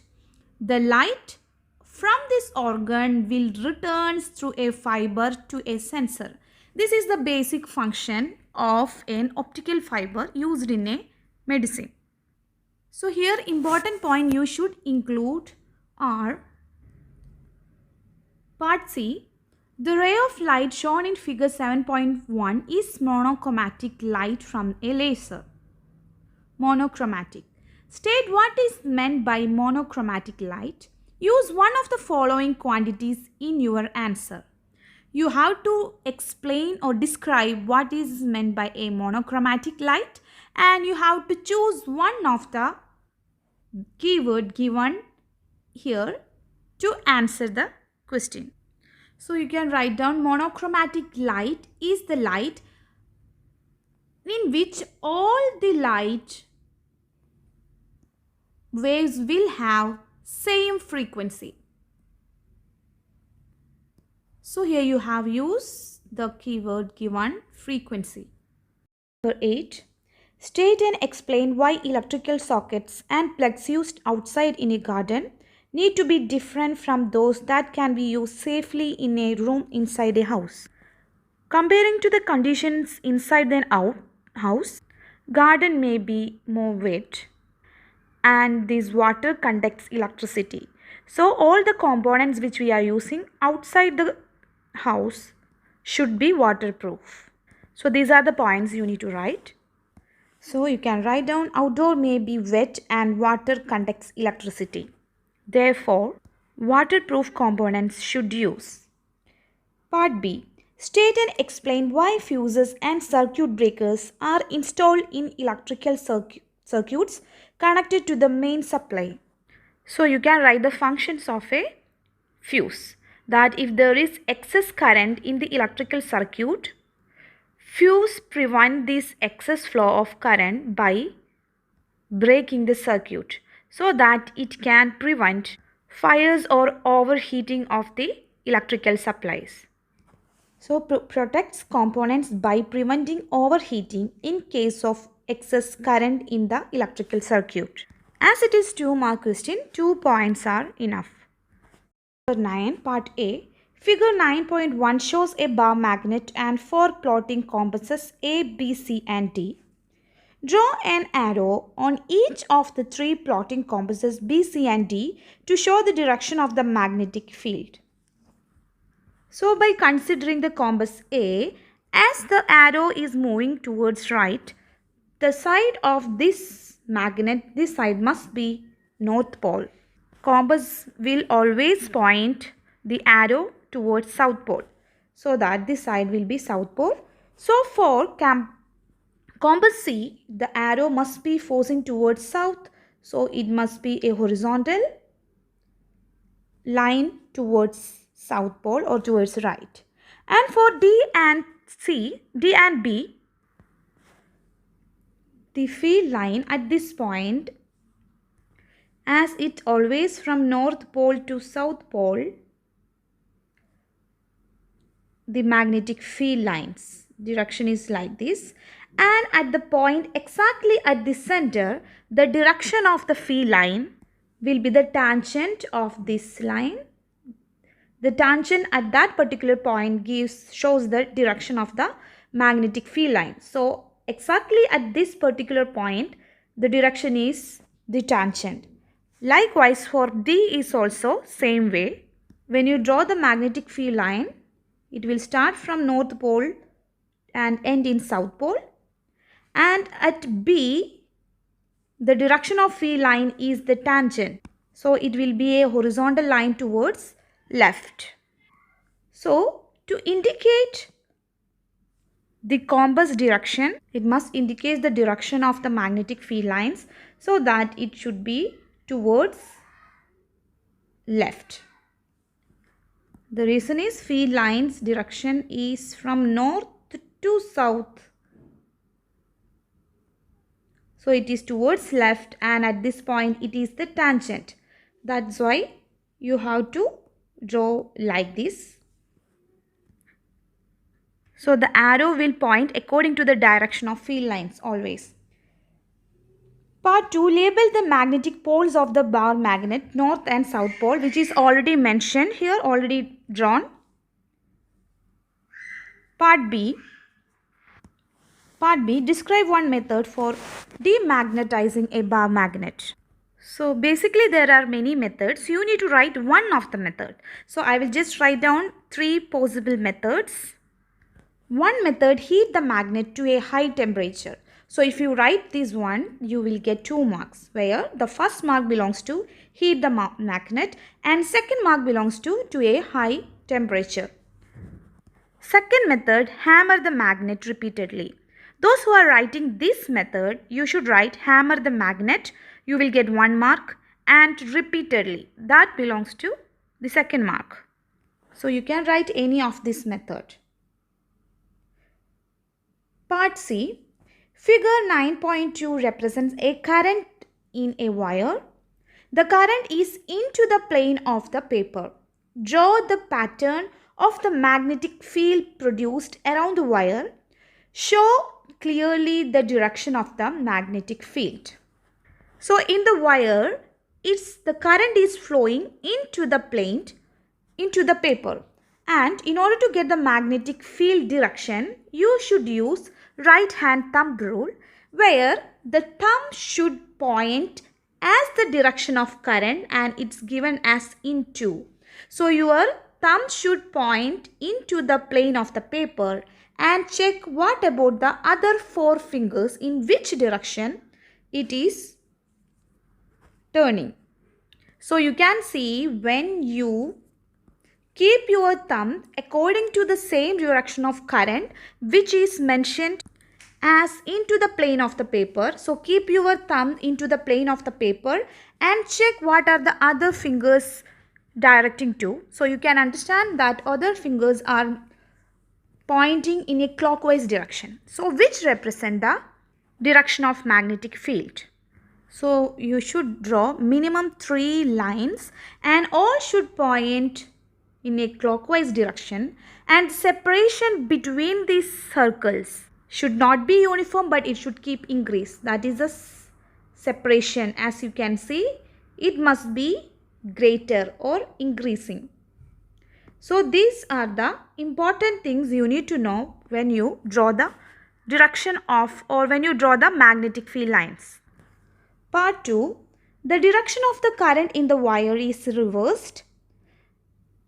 The light from this organ will return through a fiber to a sensor. This is the basic function of an optical fiber used in a medicine. So here important point you should include are part C. The ray of light shown in figure 7.1 is monochromatic light from a laser. Monochromatic. State what is meant by monochromatic light. Use one of the following quantities in your answer. You have to explain or describe what is meant by a monochromatic light, and you have to choose one of the keyword given here to answer the question. So you can write down monochromatic light is the light in which all the light waves will have same frequency. So here you have used the keyword given frequency. Number 8. State and explain why electrical sockets and plugs used outside in a garden need to be different from those that can be used safely in a room inside a house. Comparing to the conditions inside an house, garden may be more wet and this water conducts electricity. So all the components which we are using outside the house should be waterproof. So these are the points you need to write. So you can write down outdoor may be wet and water conducts electricity. Therefore, waterproof components should use. Part B. State and explain why fuses and circuit breakers are installed in electrical circuits connected to the main supply. So you can write the functions of a fuse. That if there is excess current in the electrical circuit, fuse prevent this excess flow of current by breaking the circuit so that it can prevent fires or overheating of the electrical supplies. So protects components by preventing overheating in case of excess current in the electrical circuit. As it is 2-mark question, 2 points are enough. Number 9, part A. Figure 9.1 shows a bar magnet and 4 plotting compasses A, B, C and D. Draw an arrow on each of the 3 plotting compasses B, C and D to show the direction of the magnetic field. So by considering the compass A, as the arrow is moving towards right, the side of this magnet, this side must be North Pole. Compass will always point the arrow towards South Pole, so that this side will be South Pole. So for compass C, the arrow must be forcing towards south, so it must be a horizontal line towards South Pole or towards right. And for D and B, the field line at this point, as it always from North Pole to South Pole, the magnetic field lines direction is like this, and at the point exactly at the center, the direction of the field line will be the tangent of this line. The tangent at that particular point shows the direction of the magnetic field line. So exactly at this particular point, the direction is the tangent. Likewise for D is also same way. When you draw the magnetic field line, it will start from North Pole and end in South Pole. And at B, the direction of field line is the tangent. So it will be a horizontal line towards left. So to indicate the compass direction, it must indicate the direction of the magnetic field lines, so that it should be towards left. The reason is field lines direction is from north to south. So it is towards left, and at this point it is the tangent. That's why you have to draw like this. So the arrow will point according to the direction of field lines always. Part 2, label the magnetic poles of the bar magnet, north and south pole, which is already mentioned here, already drawn. Part B, describe one method for demagnetizing a bar magnet. So basically there are many methods. You need to write one of the method. So I will just write down 3 possible methods. One method, heat the magnet to a high temperature. So if you write this one, you will get 2 marks, where the first mark belongs to heat the magnet and second mark belongs to a high temperature. Second method, hammer the magnet repeatedly. Those who are writing this method, you should write hammer the magnet. You will get 1 mark, and repeatedly, that belongs to the second mark. So you can write any of this method. Part C, figure 9.2 represents a current in a wire. The current is into the plane of the paper. Draw the pattern of the magnetic field produced around the wire. Show clearly the direction of the magnetic field. So in the wire, the current is flowing into the plane, into the paper. And in order to get the magnetic field direction, you should use right hand thumb rule, where the thumb should point as the direction of current and it's given as into. So your thumb should point into the plane of the paper, and check what about the other 4 fingers, in which direction it is turning. So you can see when you keep your thumb according to the same direction of current, which is mentioned as into the plane of the paper. So keep your thumb into the plane of the paper and check what are the other fingers directing to. So you can understand that other fingers are pointing in a clockwise direction. So which represent the direction of magnetic field. So you should draw minimum 3 lines, and all should point in a clockwise direction, and separation between these circles should not be uniform, but it should keep increase. That is the separation. As you can see, it must be greater or increasing. So these are the important things you need to know when you draw the direction of, or when you draw the magnetic field lines. Part 2, the direction of the current in the wire is reversed.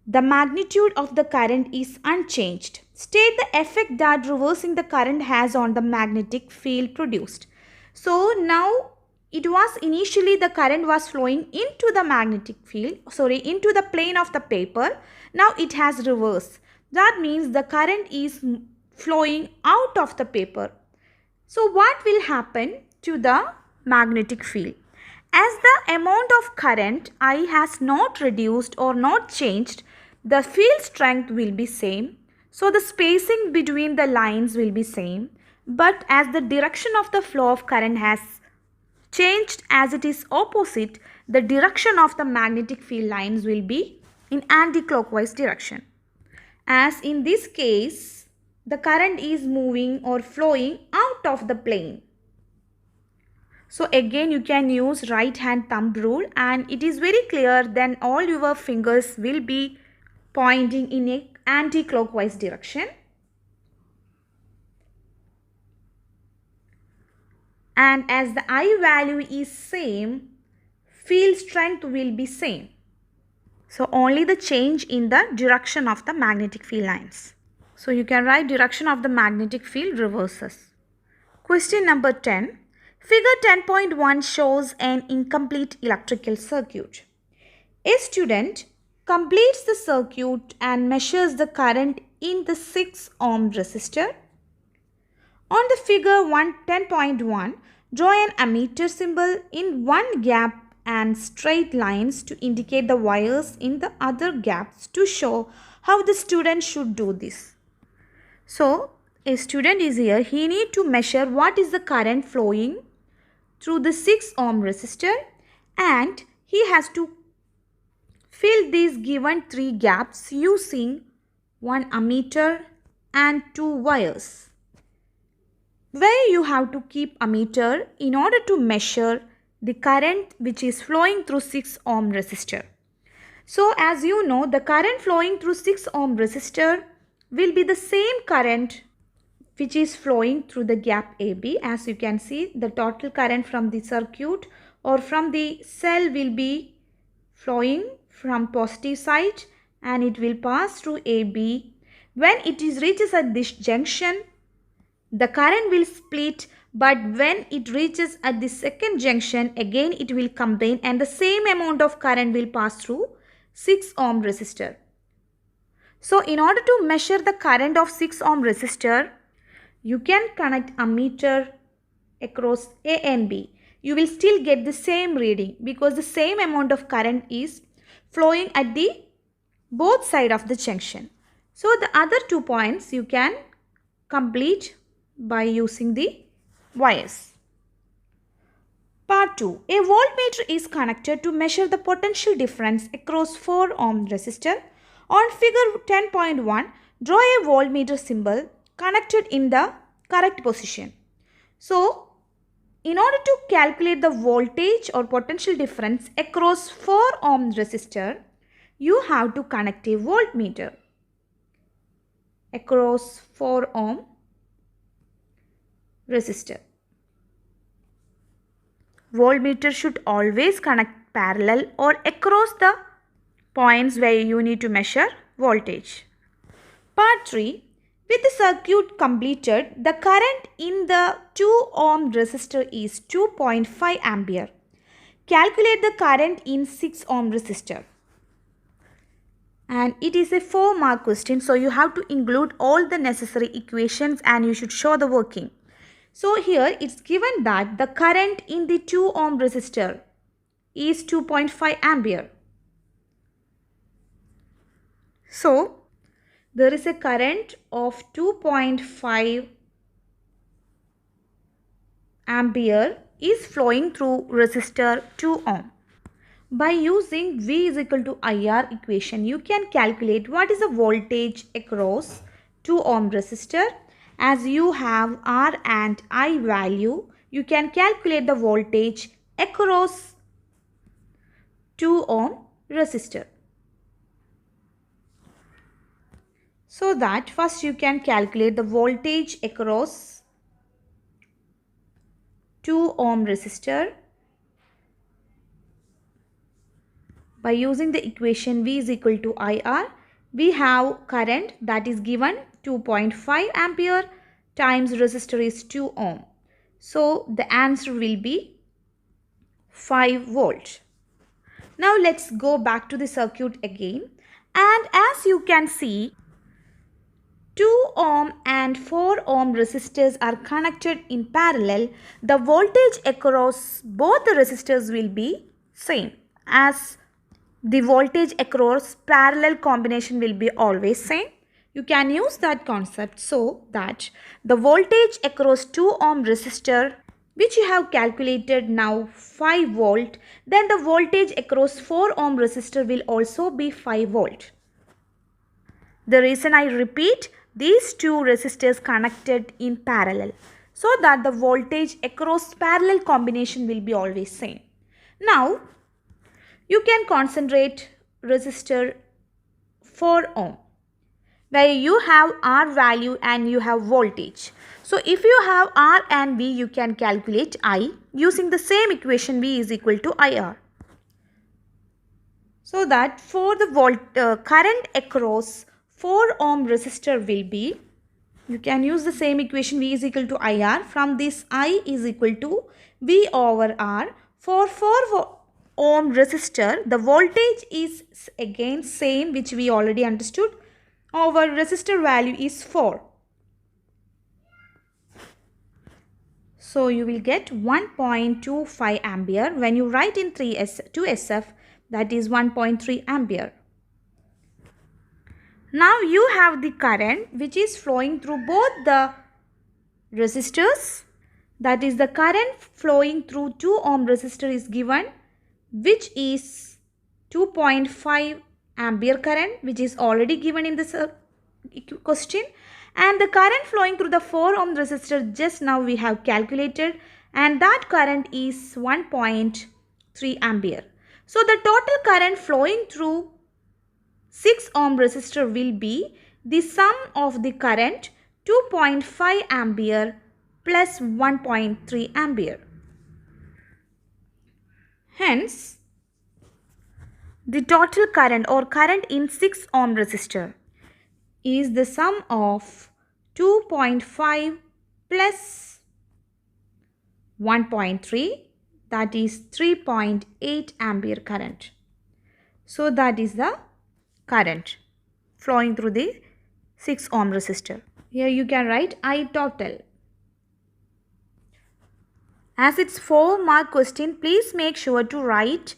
The magnitude of the current is unchanged. State the effect that reversing the current has on the magnetic field produced. So now it was initially the current was flowing into the magnetic field, into the plane of the paper. Now it has reversed. That means the current is flowing out of the paper. So what will happen to the magnetic field? As the amount of current I has not reduced or not changed, the field strength will be same. So the spacing between the lines will be same. But as the direction of the flow of current has changed, as it is opposite, the direction of the magnetic field lines will be in anti-clockwise direction. As in this case, the current is moving or flowing out of the plane. So again you can use right hand thumb rule, and it is very clear, then all your fingers will be pointing in a anti-clockwise direction. And as the I value is same, field strength will be same. So only the change in the direction of the magnetic field lines. So you can write direction of the magnetic field reverses. Question number 10. Figure 10.1 shows an incomplete electrical circuit. A student completes the circuit and measures the current in the 6 ohm resistor. On the figure 10.1, draw an ammeter symbol in one gap and straight lines to indicate the wires in the other gaps to show how the student should do this. So, a student is here, he need to measure what is the current flowing through the 6 ohm resistor, and he has to fill these given 3 gaps using one ammeter and 2 wires, where you have to keep ammeter in order to measure the current which is flowing through 6 ohm resistor. So as you know, the current flowing through 6 ohm resistor will be the same current which is flowing through the gap AB. As you can see, the total current from the circuit or from the cell will be flowing from positive side and it will pass through AB. When it is reaches at this junction, the current will split, but when it reaches at the second junction, again it will combine and the same amount of current will pass through 6 ohm resistor. So in order to measure the current of 6 ohm resistor, you can connect ammeter across A and B. You will still get the same reading because the same amount of current is flowing at the both side of the junction. So the other 2 points you can complete by using the wires. Part 2. A voltmeter is connected to measure the potential difference across 4 ohm resistor. On figure 10.1, draw a voltmeter symbol connected in the correct position. So, in order to calculate the voltage or potential difference across 4 ohm resistor, you have to connect a voltmeter across 4 ohm resistor. Voltmeter should always connect parallel or across the points where you need to measure voltage. Part 3. With the circuit completed, the current in the 2 ohm resistor is 2.5 ampere. Calculate the current in 6 ohm resistor. And it is a 4-mark question, so you have to include all the necessary equations and you should show the working. So here it's given that the current in the 2 ohm resistor is 2.5 ampere. So there is a current of 2.5 ampere is flowing through resistor 2 ohm. By using V is equal to IR equation, you can calculate what is the voltage across 2 ohm resistor. As you have R and I value, you can calculate the voltage across 2 ohm resistor. So that first you can calculate the voltage across 2 ohm resistor by using the equation V is equal to IR. We have current that is given 2.5 ampere times resistor is 2 ohm. So the answer will be 5 volt. Now let's go back to the circuit again, and as you can see, 2 ohm and 4 ohm resistors are connected in parallel. The voltage across both the resistors will be same, as the voltage across parallel combination will be always same. You can use that concept so that the voltage across 2 ohm resistor, which you have calculated now 5 volt, then the voltage across 4 ohm resistor will also be 5 volt. The reason I repeat, these two resistors connected in parallel so that the voltage across parallel combination will be always same. Now you can concentrate resistor 4 ohm where you have R value and you have voltage. So if you have R and V, you can calculate I using the same equation V is equal to IR. So that for the current across 4 ohm resistor will be, you can use the same equation V is equal to IR. From this I is equal to V over R. For 4 ohm resistor, the voltage is again same, which we already understood. Our resistor value is 4. So you will get 1.25 ampere. When you write in 2SF, that is 1.3 ampere. Now you have the current which is flowing through both the resistors. That is, the current flowing through 2 ohm resistor is given, which is 2.5 ampere current, which is already given in this question. And the current flowing through the 4 ohm resistor just now we have calculated, and that current is 1.3 ampere. So the total current flowing through 6 ohm resistor will be the sum of the current 2.5 ampere plus 1.3 ampere. Hence, the total current or current in 6 ohm resistor is the sum of 2.5 plus 1.3, that is 3.8 ampere current. So that is the current flowing through the 6 ohm resistor. Here you can write I total. As it's 4-mark question, please make sure to write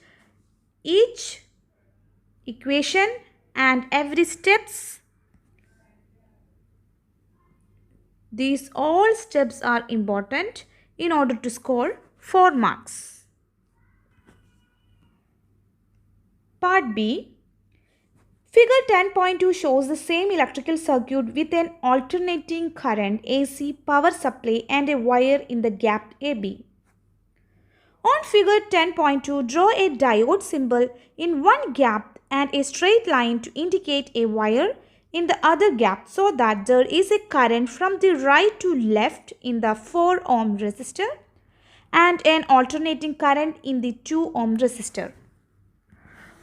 each equation and every steps. These all steps are important in order to score 4 marks. Part B. Figure 10.2 shows the same electrical circuit with an alternating current AC power supply and a wire in the gap AB. On figure 10.2, draw a diode symbol in one gap and a straight line to indicate a wire in the other gap so that there is a current from the right to left in the 4 ohm resistor and an alternating current in the 2 ohm resistor.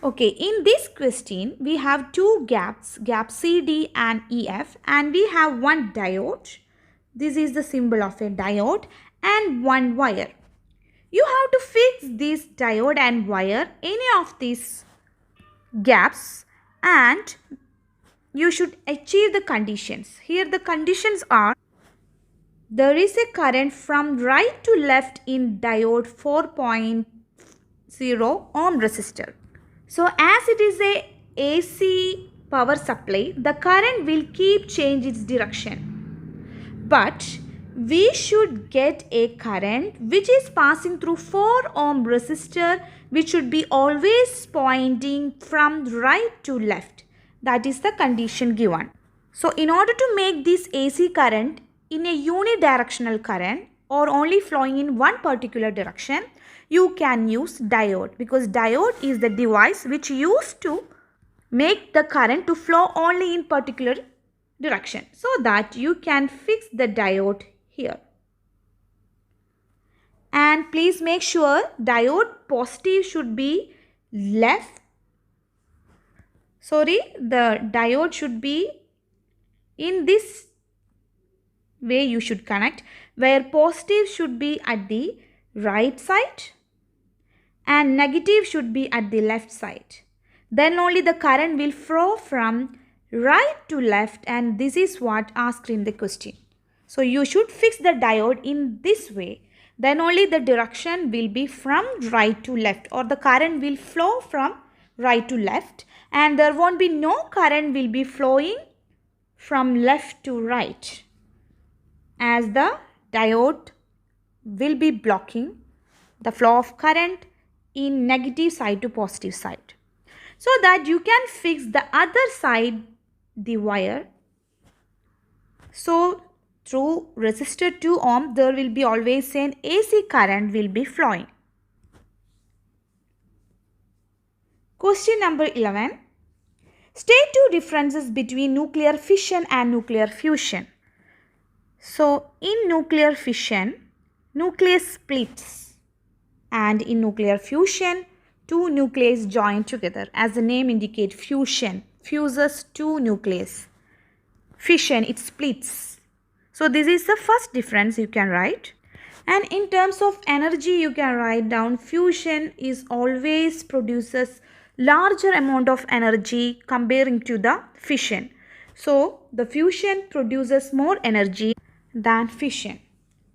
Okay, in this question, we have two gaps, gap CD and EF, and we have one diode. This is the symbol of a diode and one wire. You have to fix this diode and wire any of these gaps and you should achieve the conditions. Here the conditions are: there is a current from right to left in diode 4.0 ohm resistor. So as it is a AC power supply, the current will keep change its direction. But we should get a current which is passing through 4 ohm resistor, which should be always pointing from right to left. That is the condition given. So in order to make this AC current in a unidirectional current or only flowing in one particular direction, you can use diode, because diode is the device which used to make the current to flow only in particular direction, so that you can fix the diode here. And please make sure diode positive should be left. The diode should be in this way you should connect, where positive should be at the right side and negative should be at the left side. Then only the current will flow from right to left, and this is what asked in the question. So you should fix the diode in this way. Then only the direction will be from right to left, or the current will flow from right to left, and there won't be no current will be flowing from left to right, as the diode will be blocking the flow of current in negative side to positive side, so that you can fix the other side, the wire. So through resistor 2 ohm, there will be always an AC current will be flowing. Question number 11. State two differences between nuclear fission and nuclear fusion. So in nuclear fission, nucleus splits, and in nuclear fusion, two nuclei join together. As the name indicates, fusion fuses two nucleus. Fission, it splits. So this is the first difference you can write. And in terms of energy, you can write down fusion is always produces larger amount of energy comparing to the fission. So the fusion produces more energy than fission.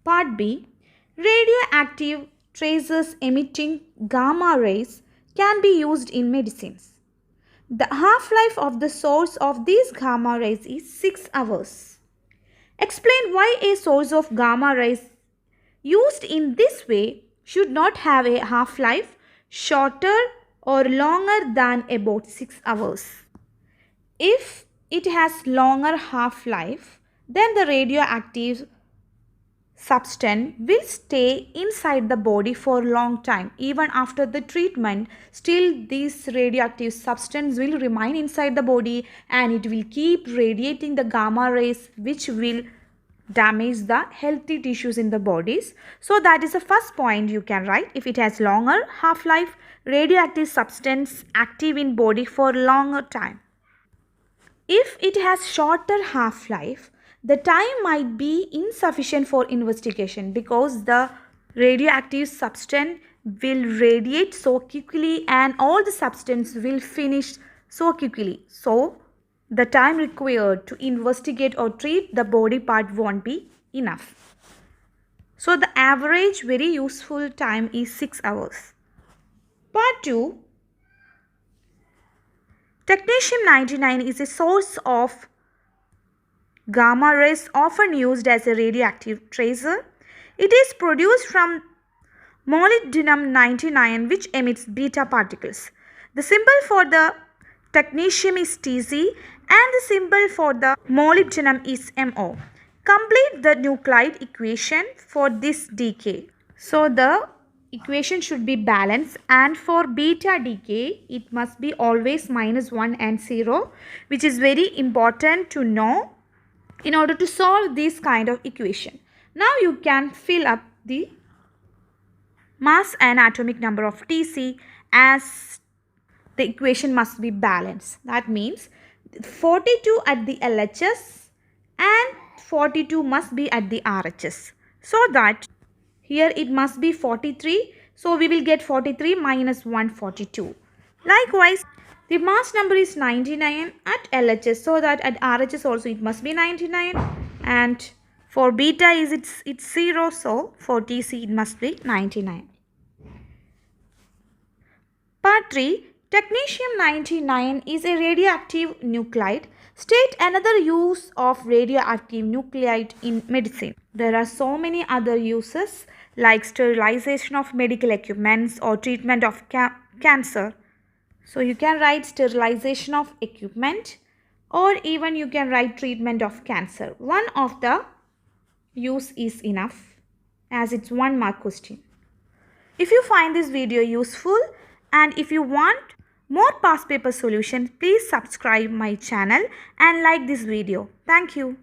Part B. Radioactive traces emitting gamma rays can be used in medicines. The half-life of the source of these gamma rays is 6 hours. Explain why a source of gamma rays used in this way should not have a half-life shorter or longer than about 6 hours. If it has longer half-life, then the radioactive substance will stay inside the body for a long time. Even after the treatment, still this radioactive substance will remain inside the body and it will keep radiating the gamma rays, which will damage the healthy tissues in the bodies. So that is the first point you can write. If it has longer half-life, radioactive substance active in body for longer time. If it has shorter half-life, the time might be insufficient for investigation because the radioactive substance will radiate so quickly and all the substance will finish so quickly. So, the time required to investigate or treat the body part won't be enough. So, the average very useful time is 6 hours. Part 2. Technetium-99 is a source of gamma rays often used as a radioactive tracer. It is produced from molybdenum-99 which emits beta particles. The symbol for the technetium is Tc and the symbol for the molybdenum is Mo. Complete the nuclide equation for this decay. So the equation should be balanced, and for beta decay it must be always -1 and 0, which is very important to know in order to solve this kind of equation. Now you can fill up the mass and atomic number of Tc, as the equation must be balanced. That means 42 at the LHS and 42 must be at the RHS. So that here it must be 43. So we will get 43 minus 142. Likewise, the mass number is 99 at LHS. So that at RHS also it must be 99. And for beta is it's 0. So for Tc it must be 99. Part 3. Technetium-99 is a radioactive nuclide. State another use of radioactive nuclide in medicine. There are so many other uses like sterilization of medical equipments or treatment of cancer. So you can write sterilization of equipment, or even you can write treatment of cancer. One of the use is enough, as it's 1 mark question. If you find this video useful and if you want more past paper solutions, please subscribe my channel and like this video. Thank you.